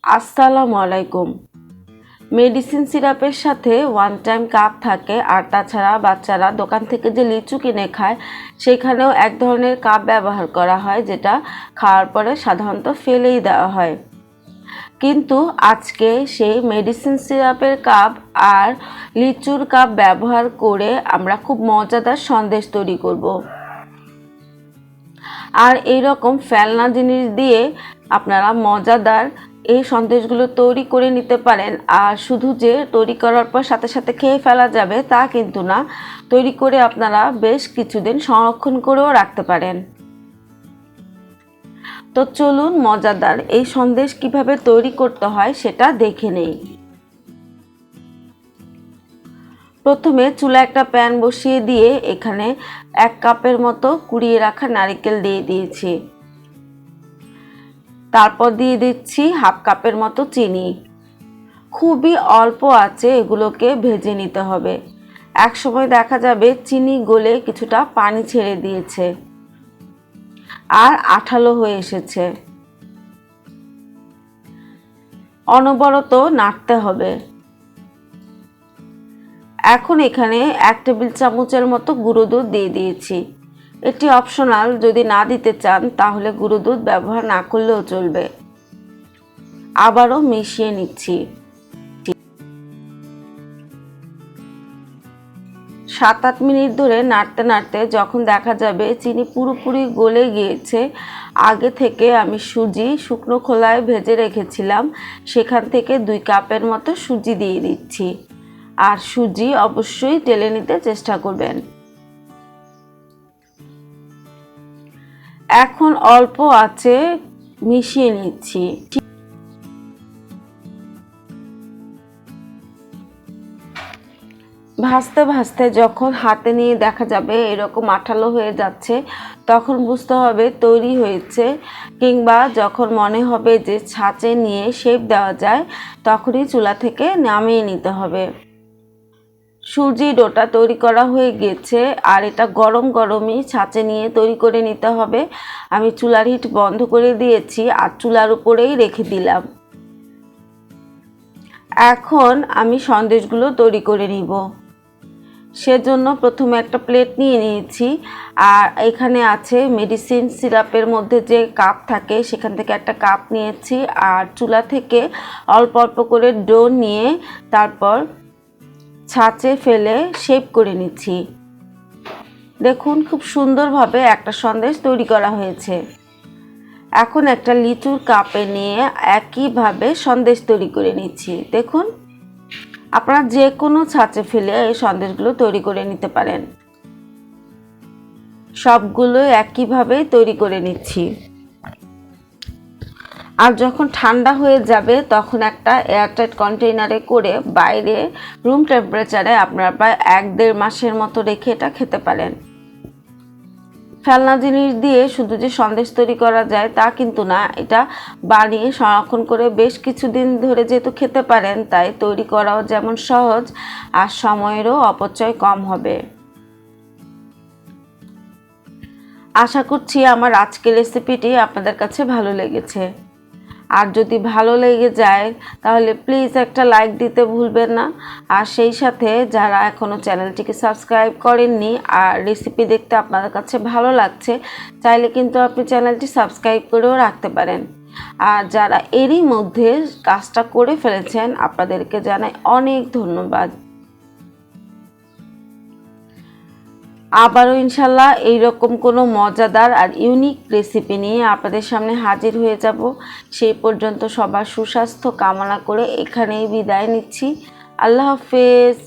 আসসালামু আলাইকুম। মেডিসিন সিরাপের সাথে ওয়ান টাইম কাপ থাকে, আর তাছাড়া বাচ্চারা দোকান থেকে যে লিচু কিনে খায় সেখানেও এক ধরনের কাপ ব্যবহার করা হয়, যেটা খাওয়ার পরে সাধারণত ফেলেই দেওয়া হয়। কিন্তু আজকে সেই মেডিসিন সিরাপের কাপ আর লিচুর কাপ ব্যবহার করে আমরা খুব মজাদার সন্দেশ তৈরি করব। আর এইরকম ফেলনা জিনিস দিয়ে আপনারা মজাদার এই সন্দেশগুলো তৈরি করে নিতে পারেন। আর শুধু যে তৈরি করার পর সাথে সাথে খেয়ে ফেলা যাবে তা কিন্তু না, তৈরি করে আপনারা বেশ কিছুদিন সংরক্ষণ করেও রাখতে পারেন। তো চলুন মজাদার এই সন্দেশ কিভাবে তৈরি করতে হয় সেটা দেখে নেই। প্রথমে চুলা একটা প্যান বসিয়ে দিয়ে এখানে 1 কাপের মতো কুড়িয়ে রাখা নারকেল দিয়ে দিয়েছি। তারপর দিয়ে দিচ্ছি 1/2 কাপের মতো চিনি। খুবই অল্প আঁচে এগুলোকে ভেজে নিতে হবে। এক সময় দেখা যাবে চিনি গলে কিছুটা পানি ছেড়ে দিয়েছে আর আঠালো হয়ে এসেছে। অনবরত নাড়তে হবে। এখন এখানে 1 টেবিল চামচের মতো গুঁড়ো দুধ দিয়ে দিয়েছি। এটি অপশনাল, যদি না দিতে চান তাহলে গুঁড়ো দুধ ব্যবহার না করলেও চলবে। আবারও মিশিয়ে নিচ্ছি। 7-8 মিনিট ধরে নাড়তে নাড়তে যখন দেখা যাবে চিনি পুরোপুরি গলে গিয়েছে, আগে থেকে আমি সুজি শুকনো খোলায় ভেজে রেখেছিলাম, সেখান থেকে 2 কাপের মতো সুজি দিয়ে দিচ্ছি। আর সুজি অবশ্যই টেলে নিতে চেষ্টা করবেন। এখন অল্প আঁচে মিশিয়ে নিচ্ছি। ভাজতে ভাজতে যখন হাতে নিয়ে দেখা যাবে এরকম আঠালো হয়ে যাচ্ছে, তখন বুঝতে হবে তৈরি হয়েছে। কিংবা যখন মনে হবে যে ছাঁচে নিয়ে শেপ দেওয়া যায়, তখনই চুলা থেকে নামিয়ে নিতে হবে। সুজি ডোটা তৈরি করা হয়ে গেছে, আর এটা গরম গরমই ছাঁচে নিয়ে তৈরি করে নিতে হবে। আমি চুলার হিট বন্ধ করে দিয়েছি আর চুলার উপরেই রেখে দিলাম। এখন আমি সন্দেশগুলো তৈরি করে নিব। সেজন্য প্রথমে একটা প্লেট নিয়ে নিয়েছি, আর এখানে আছে মেডিসিন সিরাপের মধ্যে যে কাপ থাকে সেখান থেকে একটা কাপ নিয়েছি। আর চুলা থেকে অল্প অল্প করে ডো নিয়ে তারপর ছাঁচে ফেলে শেপ করে নিচ্ছি। দেখুন খুব সুন্দরভাবে একটা সন্দেশ তৈরি করা হয়েছে। এখন একটা লিচুর কাপে নিয়ে একইভাবে সন্দেশ তৈরি করে নিচ্ছি। দেখুন, আপনারা যে কোনো ছাঁচে ফেলে এই সন্দেশগুলো তৈরি করে নিতে পারেন। সবগুলো একইভাবে তৈরি করে নিচ্ছি। আর যখন ঠান্ডা হয়ে যাবে তখন একটা এয়ারটাইট কন্টেইনারে করে বাইরে রুম টেম্পারেচারে আপনারা প্রায় 1-1.5 মাসের মতো রেখে এটা খেতে পারেন। ফেলনা জিনিস দিয়ে শুধু যে সন্দেশ তৈরি করা যায় তা কিন্তু না, এটা বানিয়ে সংরক্ষণ করে বেশ কিছুদিন ধরে যেহেতু খেতে পারেন, তাই তৈরি করাও যেমন সহজ আর সময়েরও অপচয় কম হবে। আশা করছি আমার আজকের রেসিপিটি আপনাদের কাছে ভালো লেগেছে। আর যদি ভালো লেগে যায় তাহলে প্লিজ একটা লাইক দিতে ভুলবেন না। আর সেই সাথে যারা এখনও চ্যানেলটিকে সাবস্ক্রাইব করেননি আর রেসিপি দেখতে আপনাদের কাছে ভালো লাগছে, চাইলে কিন্তু আপনি চ্যানেলটি সাবস্ক্রাইব করেও রাখতে পারেন। আর যারা এরই মধ্যে কাজটা করে ফেলেছেন আপনাদেরকে জানাই অনেক ধন্যবাদ। আবারও ইনশাল্লাহ এইরকম কোনো মজাদার আর ইউনিক রেসিপি নিয়ে আপনাদের সামনে হাজির হয়ে যাব। সেই পর্যন্ত সবার সুস্বাস্থ্য কামনা করে এখানেই বিদায় নিচ্ছি। আল্লাহ হাফেজ।